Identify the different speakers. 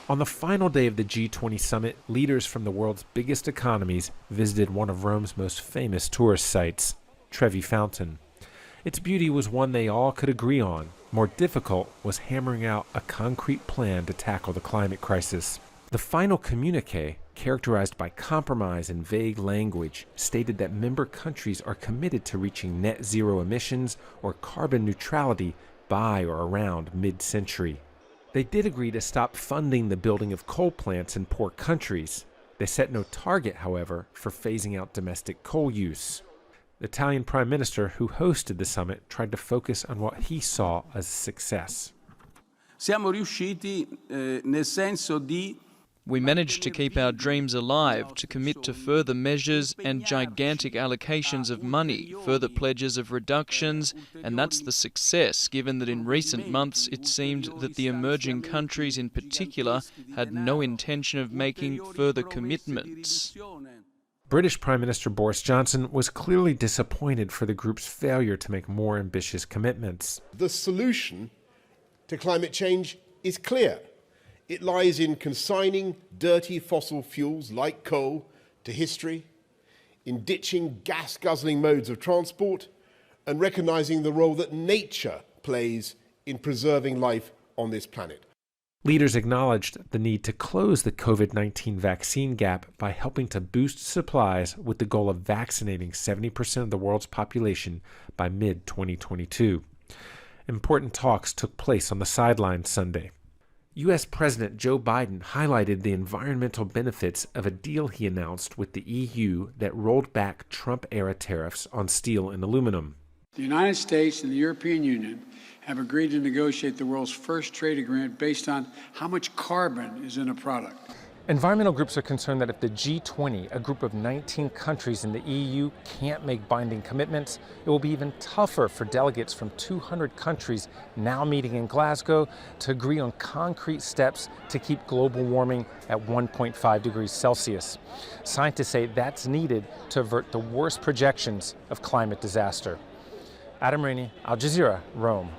Speaker 1: On the final day of the G20 summit, leaders from the world's biggest economies visited one of Rome's most famous tourist sites, Trevi Fountain. Its beauty was one they all could agree on. More difficult was hammering out a concrete plan to tackle the climate crisis. The final communiqué, characterized by compromise and vague language, stated that member countries are committed to reaching net zero emissions or carbon neutrality by or around mid-century. They did agree to stop funding the building of coal plants in poor countries. They set no target, however, for phasing out domestic coal use. The Italian Prime Minister, who hosted the summit, tried to focus on what he saw as a success.
Speaker 2: We managed to keep our dreams alive, to commit to further measures and gigantic allocations of money, further pledges of reductions, and that's the success, given that in recent months it seemed that the emerging countries in particular had no intention of making further commitments.
Speaker 1: British Prime Minister Boris Johnson was clearly disappointed for the group's failure to make more ambitious commitments.
Speaker 3: The solution to climate change is clear. It lies in consigning dirty fossil fuels like coal to history, in ditching gas-guzzling modes of transport, and recognizing the role that nature plays in preserving life on this planet.
Speaker 1: Leaders acknowledged the need to close the COVID-19 vaccine gap by helping to boost supplies with the goal of vaccinating 70% of the world's population by mid-2022. Important talks took place on the sidelines Sunday. U.S. President Joe Biden highlighted the environmental benefits of a deal he announced with the EU that rolled back Trump-era tariffs on steel and aluminum.
Speaker 4: The United States and the European Union have agreed to negotiate the world's first trade agreement based on how much carbon is in a product.
Speaker 1: Environmental groups are concerned that if the G20, a group of 19 countries in the EU, can't make binding commitments, it will be even tougher for delegates from 200 countries now meeting in Glasgow to agree on concrete steps to keep global warming at 1.5 degrees Celsius. Scientists say that's needed to avert the worst projections of climate disaster. Raney, Al Jazeera, Rome.